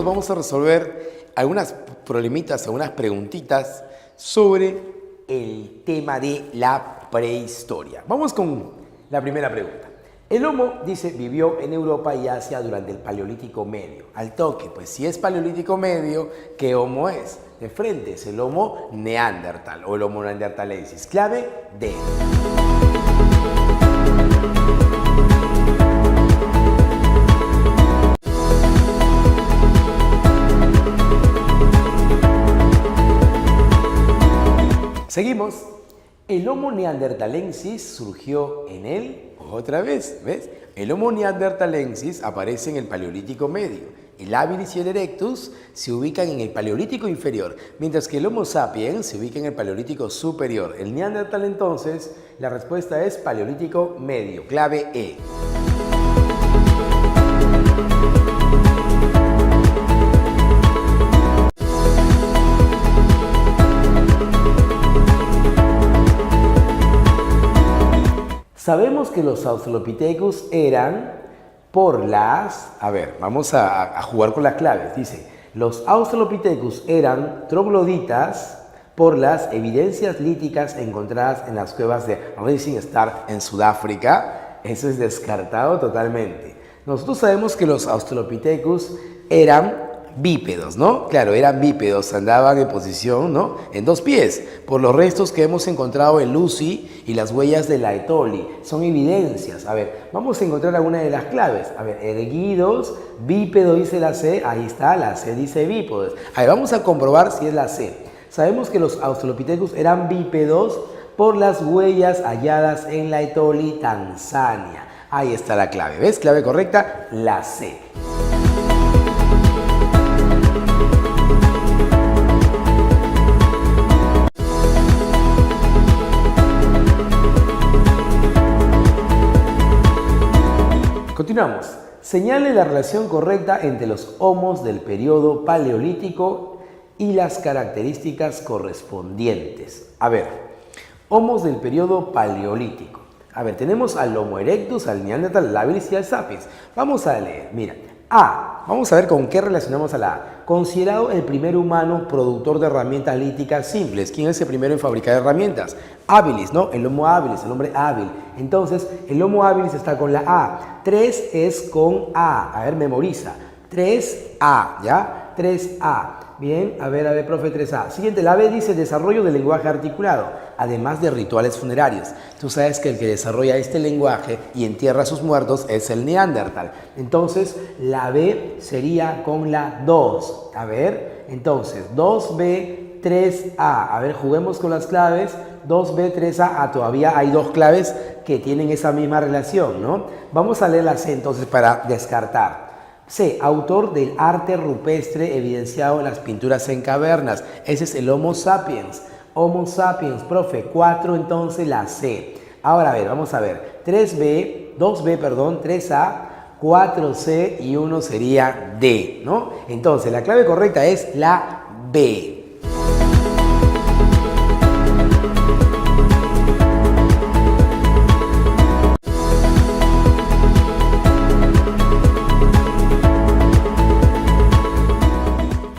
chicos, vamos a resolver algunas problemitas, algunas preguntitas sobre el tema de la prehistoria. Vamos con la primera pregunta. El Homo, dice, vivió en Europa y Asia durante el Paleolítico Medio. Al toque, pues si es Paleolítico Medio, ¿qué Homo es? De frente es el Homo Neandertal o el Homo Neanderthalensis. Clave D. Seguimos. El Homo neanderthalensis surgió en él, otra vez, ¿ves? El Homo neanderthalensis aparece en el Paleolítico Medio. El habilis y el erectus se ubican en el Paleolítico inferior, mientras que el Homo sapiens se ubica en el Paleolítico superior. El Neandertal, entonces, la respuesta es Paleolítico Medio, clave E. Sabemos que los Australopithecus eran por las... A ver, vamos a jugar con las claves. Dice, los Australopithecus eran trogloditas por las evidencias líticas encontradas en las cuevas de Rising Star en Sudáfrica. Eso es descartado totalmente. Nosotros sabemos que los Australopithecus eran bípedos, ¿no? Claro, eran bípedos, andaban en posición, ¿no? En dos pies, por los restos que hemos encontrado en Lucy y las huellas de la Etoli. Son evidencias. A ver, vamos a encontrar alguna de las claves. A ver, erguidos, bípedo dice la C, ahí está, la C dice bípedos. A ver, vamos a comprobar si es la C. Sabemos que los Australopithecus eran bípedos por las huellas halladas en la Etoli, Tanzania. Ahí está la clave, ¿ves? Clave correcta, la C. Continuamos. Señale la relación correcta entre los homos del periodo paleolítico y las características correspondientes. A ver, homos del periodo paleolítico. A ver, tenemos al Homo erectus, al Neandertal, al habilis y al sapiens. Vamos a leer, mira. A. Vamos a ver con qué relacionamos a la A. Considerado el primer humano productor de herramientas líticas simples. ¿Quién es el primero en fabricar herramientas? Habilis, ¿no? El Homo habilis, el hombre hábil. Entonces, el Homo habilis está con la A. 3 es con A. A ver, memoriza. 3A, ¿ya? 3A. Bien, a ver, profe, 3A. Siguiente, la B dice desarrollo del lenguaje articulado, además de rituales funerarios. Tú sabes que el que desarrolla este lenguaje y entierra a sus muertos es el Neandertal. Entonces, la B sería con la 2. A ver, entonces, 2B, 3A. A ver, juguemos con las claves. 2B, 3A. Ah, todavía hay dos claves que tienen esa misma relación, ¿no? Vamos a leer la C entonces para descartar. C. Autor del arte rupestre evidenciado en las pinturas en cavernas. Ese es el Homo sapiens. Homo sapiens, profe. 4, entonces la C. Ahora, a ver, vamos a ver. 2B, perdón, 3A, 4C y 1 sería D, ¿no? Entonces, la clave correcta es la B.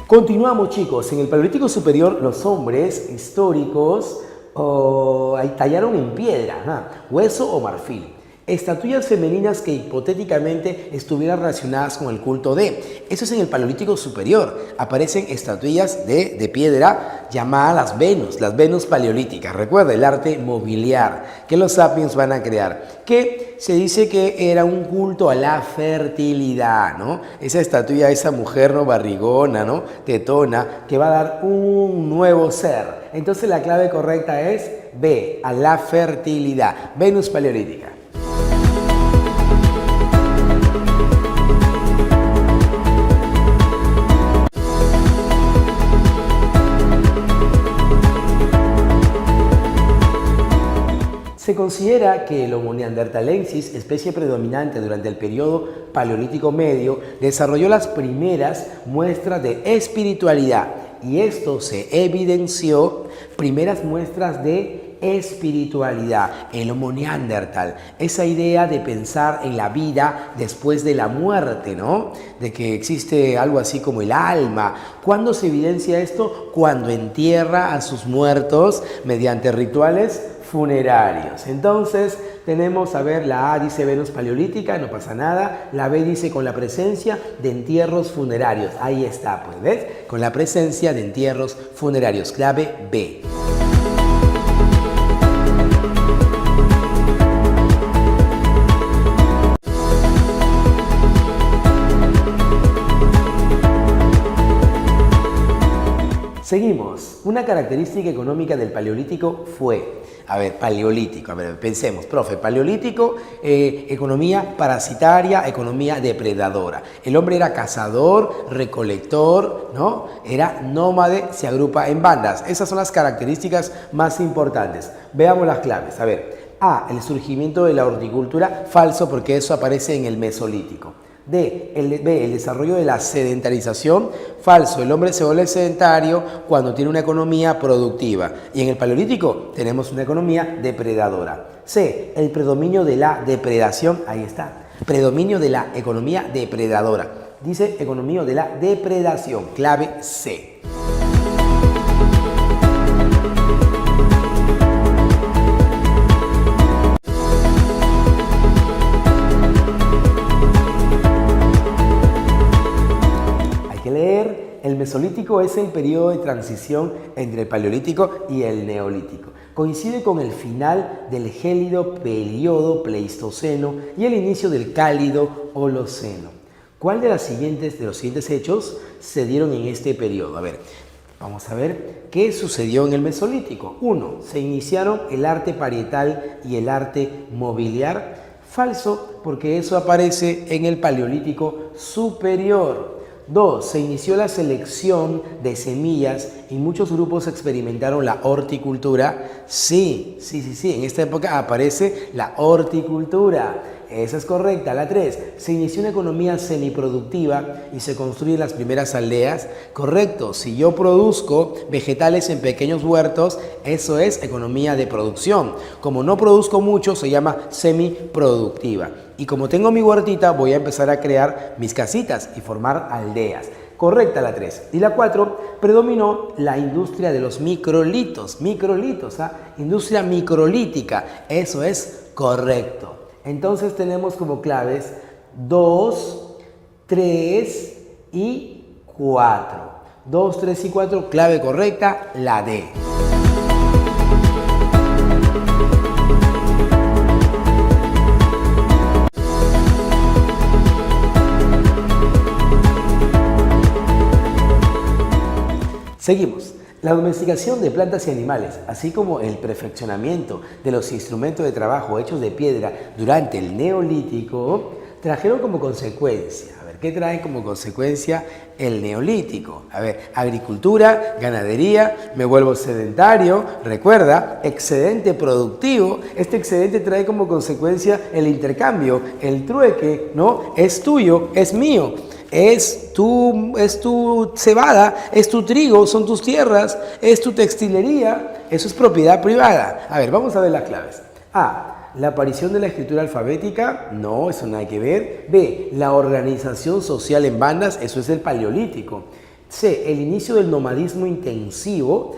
Continuamos, chicos. En el Paleolítico Superior, los hombres históricos tallaron en piedra, hueso o marfil, estatuillas femeninas que hipotéticamente estuvieran relacionadas con el culto de. Eso es en el Paleolítico Superior. Aparecen estatuillas de piedra llamadas las Venus paleolíticas. Recuerda el arte mobiliar que los sapiens van a crear, que se dice que era un culto a la fertilidad, ¿no? Esa estatua, esa mujer, ¿no? Barrigona, ¿no? Tetona, que va a dar un nuevo ser. Entonces la clave correcta es B, a la fertilidad. Venus paleolítica. Se considera que el Homo neanderthalensis, especie predominante durante el periodo Paleolítico Medio, desarrolló las primeras muestras de espiritualidad y esto se evidenció primeras muestras de espiritualidad, el Homo neandertal, esa idea de pensar en la vida después de la muerte, ¿no? De que existe algo así como el alma. ¿Cuándo se evidencia esto? Cuando entierra a sus muertos mediante rituales funerarios. Entonces tenemos, a ver, la A dice Venus paleolítica, no pasa nada. La B dice con la presencia de entierros funerarios. Ahí está, pues, ¿ves? Con la presencia de entierros funerarios. Clave B. Seguimos. Una característica económica del paleolítico fue, paleolítico, pensemos, profe, paleolítico, economía parasitaria, economía depredadora. El hombre era cazador, recolector, ¿no? Era nómade, se agrupa en bandas. Esas son las características más importantes. Veamos las claves. A ver, A, el surgimiento de la horticultura, falso porque eso aparece en el Mesolítico. B, el desarrollo de la sedentarización, falso, el hombre se vuelve sedentario cuando tiene una economía productiva. Y en el paleolítico tenemos una economía depredadora. C, el predominio de la depredación, ahí está, predominio de la economía depredadora. Dice economía de la depredación, clave C. El Mesolítico es el periodo de transición entre el Paleolítico y el Neolítico. Coincide con el final del gélido periodo Pleistoceno y el inicio del cálido Holoceno. ¿Cuál de los siguientes hechos se dieron en este periodo? A ver, vamos a ver qué sucedió en el Mesolítico. 1. Se iniciaron el arte parietal y el arte mobiliar. Falso, porque eso aparece en el Paleolítico superior. 2. Se inició la selección de semillas y muchos grupos experimentaron la horticultura. Sí, en esta época aparece la horticultura. Esa es correcta. La 3. Se inició una economía semiproductiva y se construyen las primeras aldeas. Correcto. Si yo produzco vegetales en pequeños huertos, eso es economía de producción. Como no produzco mucho, se llama semiproductiva. Y como tengo mi huertita, voy a empezar a crear mis casitas y formar aldeas. Correcta la 3. Y la 4, predominó la industria de los microlitos. Industria microlítica. Eso es correcto. Entonces tenemos como claves 2, 3 y 4. 2, 3 y 4, clave correcta, la D. Seguimos. La domesticación de plantas y animales, así como el perfeccionamiento de los instrumentos de trabajo hechos de piedra durante el Neolítico, trajeron como consecuencia, ¿qué trae como consecuencia el Neolítico? Agricultura, ganadería, me vuelvo sedentario, recuerda, excedente productivo. Este excedente trae como consecuencia el intercambio, el trueque, ¿no? Es tuyo, es mío. Es tu cebada, es tu trigo, son tus tierras, es tu textilería, eso es propiedad privada. Vamos a ver las claves. A, la aparición de la escritura alfabética, no, eso nada que ver. B, la organización social en bandas, eso es del Paleolítico. C, el inicio del nomadismo intensivo,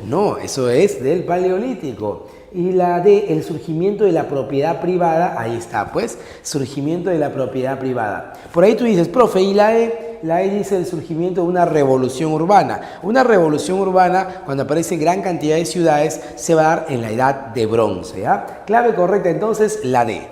no, eso es del Paleolítico. Y la D, el surgimiento de la propiedad privada, ahí está, pues, surgimiento de la propiedad privada. Por ahí tú dices, profe, ¿y la E? La E dice el surgimiento de una revolución urbana. Una revolución urbana, cuando aparece gran cantidad de ciudades, se va a dar en la edad de bronce, ¿ya? Clave correcta, entonces, la D.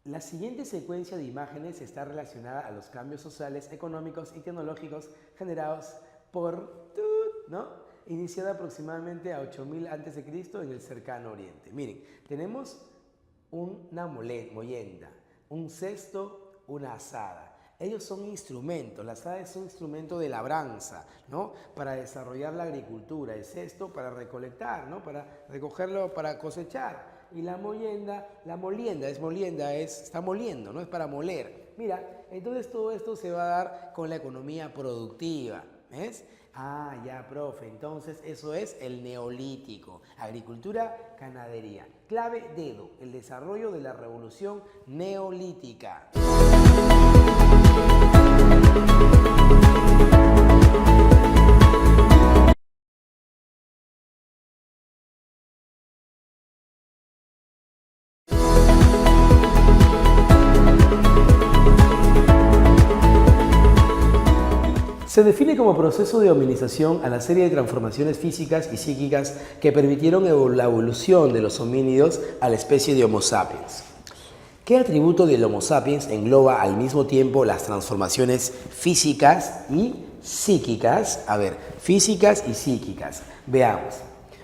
La siguiente secuencia de imágenes está relacionada a los cambios sociales, económicos y tecnológicos generados por, ¿no? Iniciada aproximadamente a 8000 a.C. en el cercano oriente. Miren, tenemos una molienda, un cesto, una azada. Ellos son instrumentos, las aves son instrumento de labranza, ¿no? Para desarrollar la agricultura, es esto para recolectar, ¿no? Para recogerlo, para cosechar. Y la molienda, está moliendo, ¿no? Es para moler. Mira, entonces todo esto se va a dar con la economía productiva, ¿ves? Ah, ya, profe, entonces eso es el neolítico, agricultura, ganadería. Clave dedo, el desarrollo de la revolución neolítica. Se define como proceso de hominización a la serie de transformaciones físicas y psíquicas que permitieron la evolución de los homínidos a la especie de Homo sapiens. ¿Qué atributo del Homo sapiens engloba al mismo tiempo las transformaciones físicas y psíquicas? A ver, físicas y psíquicas. Veamos.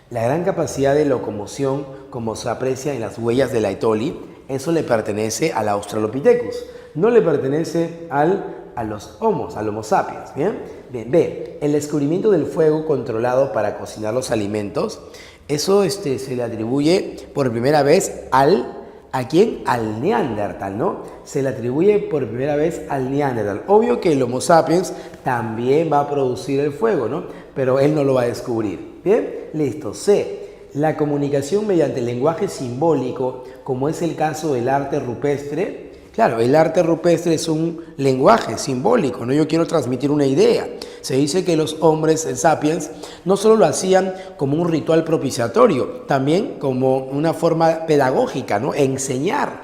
La gran capacidad de locomoción, como se aprecia en las huellas de Laetoli, eso le pertenece al Australopithecus, no le pertenece a los al Homo sapiens. ¿Bien? Bien, B. El descubrimiento del fuego controlado para cocinar los alimentos, eso se le atribuye por primera vez ¿a quién? Al Neandertal, ¿no? Se le atribuye por primera vez al Neandertal. Obvio que el Homo sapiens también va a producir el fuego, ¿no? Pero él no lo va a descubrir. ¿Bien? Listo. C. La comunicación mediante lenguaje simbólico, como es el caso del arte rupestre. Claro, el arte rupestre es un lenguaje simbólico, ¿no? Yo quiero transmitir una idea. Se dice que los hombres sapiens no solo lo hacían como un ritual propiciatorio, también como una forma pedagógica, ¿no? Enseñar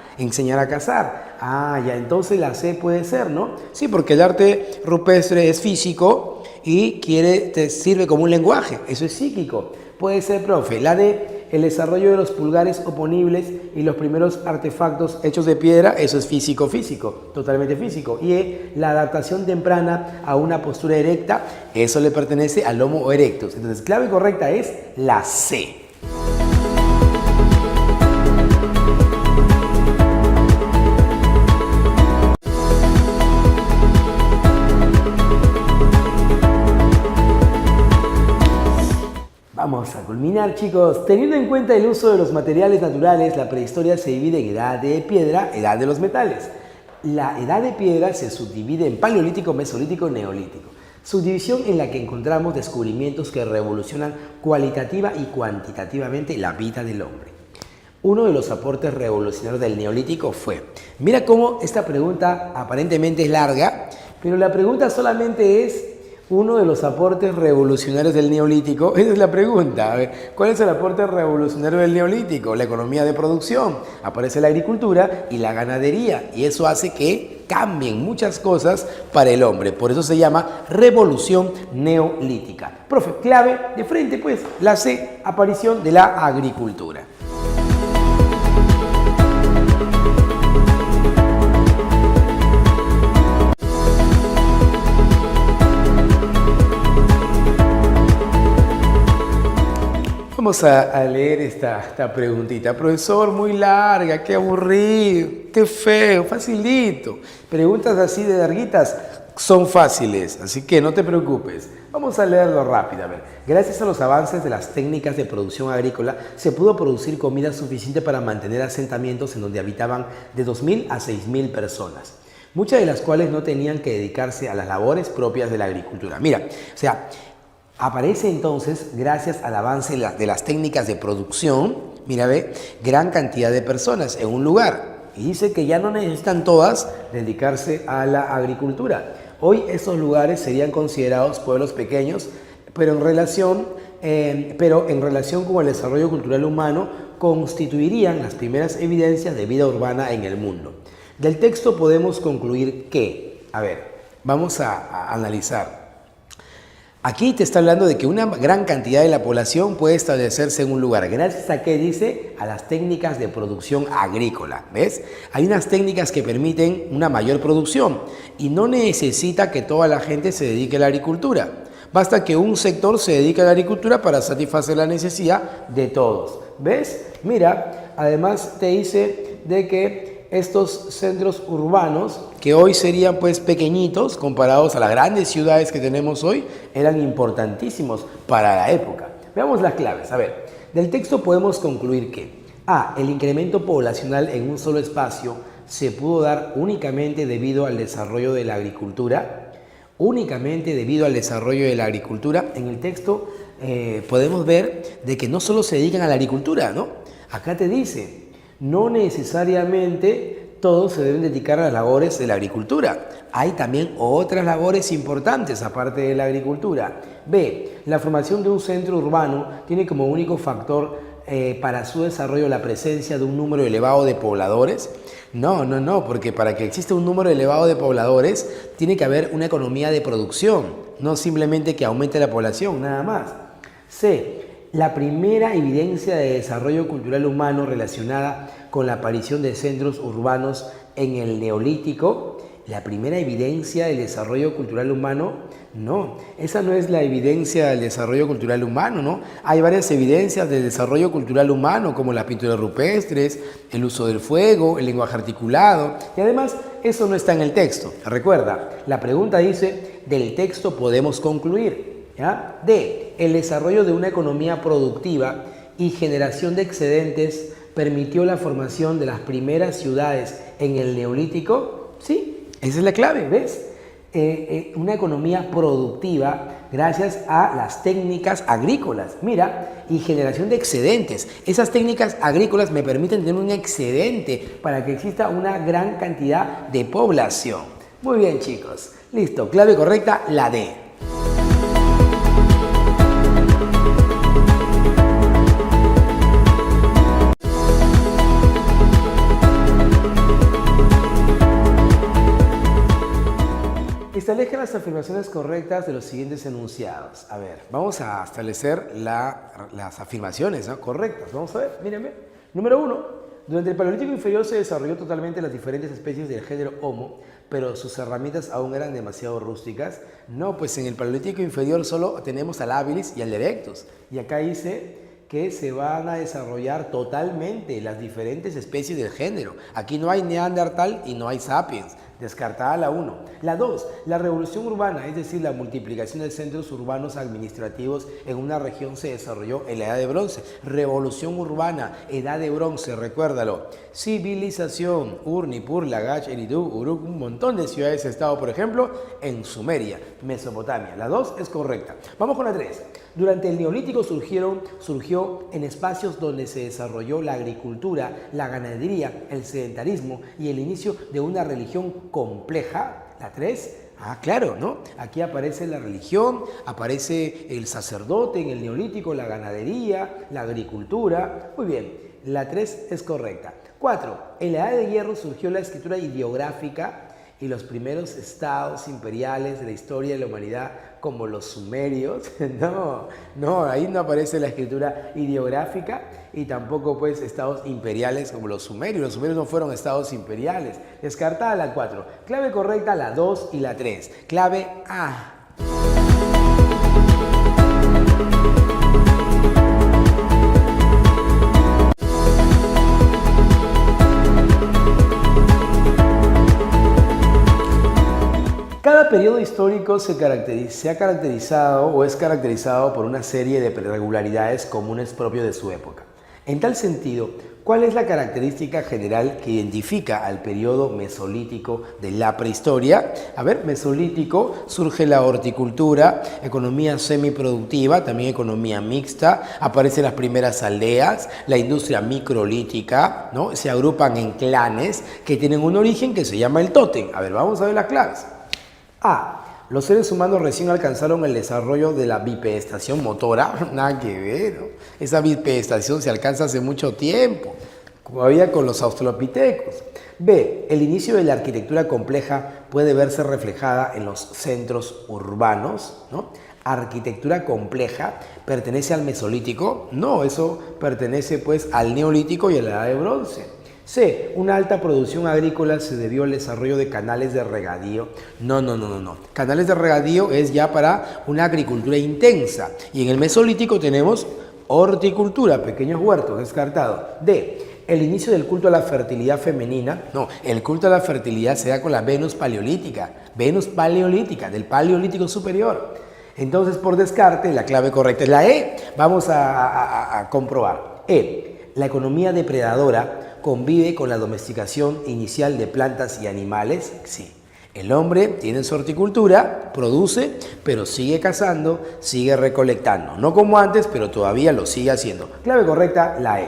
a cazar. Ah, ya, entonces la C puede ser, ¿no? Sí, porque el arte rupestre es físico y te sirve como un lenguaje, eso es psíquico. Puede ser, profe. La D, el desarrollo de los pulgares oponibles y los primeros artefactos hechos de piedra, eso es físico, totalmente físico. Y E, la adaptación temprana a una postura erecta, eso le pertenece al Homo erectus. Entonces, clave correcta es la C. Vamos a culminar, chicos. Teniendo en cuenta el uso de los materiales naturales, la prehistoria se divide en edad de piedra, edad de los metales. La edad de piedra se subdivide en paleolítico, mesolítico y neolítico. Subdivisión en la que encontramos descubrimientos que revolucionan cualitativa y cuantitativamente la vida del hombre. Uno de los aportes revolucionarios del neolítico fue, mira cómo esta pregunta aparentemente es larga, pero la pregunta solamente es uno de los aportes revolucionarios del neolítico. Esa es la pregunta. A ver, ¿cuál es el aporte revolucionario del neolítico? La economía de producción. Aparece la agricultura y la ganadería. Y eso hace que cambien muchas cosas para el hombre. Por eso se llama revolución neolítica. Profe, clave de frente, pues, la C, aparición de la agricultura. Vamos a leer esta preguntita. Profesor, muy larga, qué aburrido, qué feo, facilito. Preguntas así de larguitas son fáciles, así que no te preocupes. Vamos a leerlo rápido. A ver, gracias a los avances de las técnicas de producción agrícola, se pudo producir comida suficiente para mantener asentamientos en donde habitaban de 2.000 a 6.000 personas, muchas de las cuales no tenían que dedicarse a las labores propias de la agricultura. Mira, o sea, aparece entonces, gracias al avance de las técnicas de producción, mira, ve, gran cantidad de personas en un lugar. Y dice que ya no necesitan todas dedicarse a la agricultura. Hoy estos lugares serían considerados pueblos pequeños, pero en relación con el desarrollo cultural humano, constituirían las primeras evidencias de vida urbana en el mundo. Del texto podemos concluir que, a ver, vamos a analizar. Aquí te está hablando de que una gran cantidad de la población puede establecerse en un lugar. ¿Gracias a qué? Dice, a las técnicas de producción agrícola. ¿Ves? Hay unas técnicas que permiten una mayor producción y no necesita que toda la gente se dedique a la agricultura. Basta que un sector se dedique a la agricultura para satisfacer la necesidad de todos. ¿Ves? Mira, además te dice de que estos centros urbanos, que hoy serían pues pequeñitos comparados a las grandes ciudades que tenemos hoy, eran importantísimos para la época. Veamos las claves. A ver, del texto podemos concluir que A. El incremento poblacional en un solo espacio se pudo dar únicamente debido al desarrollo de la agricultura. Únicamente debido al desarrollo de la agricultura. En el texto podemos ver de que no solo se dedican a la agricultura, ¿no? Acá te dice, no necesariamente todos se deben dedicar a las labores de la agricultura. Hay también otras labores importantes aparte de la agricultura. B. La formación de un centro urbano tiene como único factor para su desarrollo la presencia de un número elevado de pobladores. No, porque para que exista un número elevado de pobladores tiene que haber una economía de producción, no simplemente que aumente la población, nada más. C. La primera evidencia de desarrollo cultural humano relacionada con la aparición de centros urbanos en el Neolítico. La primera evidencia del desarrollo cultural humano, no, esa no es la evidencia del desarrollo cultural humano, ¿no? Hay varias evidencias del desarrollo cultural humano, como las pinturas rupestres, el uso del fuego, el lenguaje articulado, y además eso no está en el texto. Recuerda, la pregunta dice, del texto podemos concluir, ¿ya? D. El desarrollo de una economía productiva y generación de excedentes permitió la formación de las primeras ciudades en el Neolítico. Sí, esa es la clave, ¿ves? Una economía productiva gracias a las técnicas agrícolas. Mira, y generación de excedentes. Esas técnicas agrícolas me permiten tener un excedente para que exista una gran cantidad de población. Muy bien, chicos. Listo, clave correcta, la D. Establezca las afirmaciones correctas de los siguientes enunciados. A ver, vamos a establecer las afirmaciones, ¿no?, correctas. Vamos a ver, mírenme. Número 1. Durante el Paleolítico inferior se desarrolló totalmente las diferentes especies del género Homo, pero sus herramientas aún eran demasiado rústicas. No, pues en el Paleolítico inferior solo tenemos al habilis y al erectus. Y acá dice que se van a desarrollar totalmente las diferentes especies del género. Aquí no hay Neandertal y no hay Sapiens. Descartada la 1. La 2. La revolución urbana, es decir, la multiplicación de centros urbanos administrativos en una región se desarrolló en la Edad de Bronce. Revolución urbana, Edad de Bronce, recuérdalo. Civilización, Ur, Nippur, Lagash, Eridu, Uruk, un montón de ciudades-estado, por ejemplo, en Sumeria, Mesopotamia. La 2 es correcta. Vamos con la 3. Durante el Neolítico surgió en espacios donde se desarrolló la agricultura, la ganadería, el sedentarismo y el inicio de una religión compleja. La 3, claro, ¿no? Aquí aparece la religión, aparece el sacerdote en el Neolítico, la ganadería, la agricultura. Muy bien, la 3 es correcta. 4. En la Edad de Hierro surgió la escritura ideográfica y los primeros estados imperiales de la historia de la humanidad, como los sumerios. No, ahí no aparece la escritura ideográfica y tampoco pues estados imperiales como los sumerios. Los sumerios no fueron estados imperiales. Descartada la 4. Clave correcta la 2 y la 3. Clave A. Cada periodo histórico se ha caracterizado o es caracterizado por una serie de irregularidades comunes propias de su época. En tal sentido, ¿cuál es la característica general que identifica al periodo mesolítico de la prehistoria? A ver, mesolítico, surge la horticultura, economía semiproductiva, también economía mixta, aparecen las primeras aldeas, la industria microlítica, ¿no? Se agrupan en clanes que tienen un origen que se llama el tótem. A ver, vamos a ver las claves. A. Los seres humanos recién alcanzaron el desarrollo de la bipedestación motora. Nada que ver, ¿no? Esa bipedestación se alcanza hace mucho tiempo, como había con los australopitecos. B. El inicio de la arquitectura compleja puede verse reflejada en los centros urbanos, ¿no? Arquitectura compleja, ¿pertenece al Mesolítico? No, eso pertenece pues al Neolítico y a la Edad de Bronce. C. Una alta producción agrícola se debió al desarrollo de canales de regadío. No. Canales de regadío es ya para una agricultura intensa. Y en el Mesolítico tenemos horticultura, pequeños huertos, descartado. D. El inicio del culto a la fertilidad femenina, no, el culto a la fertilidad se da con la Venus paleolítica, del Paleolítico superior. Entonces, por descarte, la clave correcta es la E. Vamos a comprobar. E. La economía depredadora convive con la domesticación inicial de plantas y animales. Sí. El hombre tiene su horticultura, produce, pero sigue cazando, sigue recolectando. No como antes, pero todavía lo sigue haciendo. Clave correcta, la E.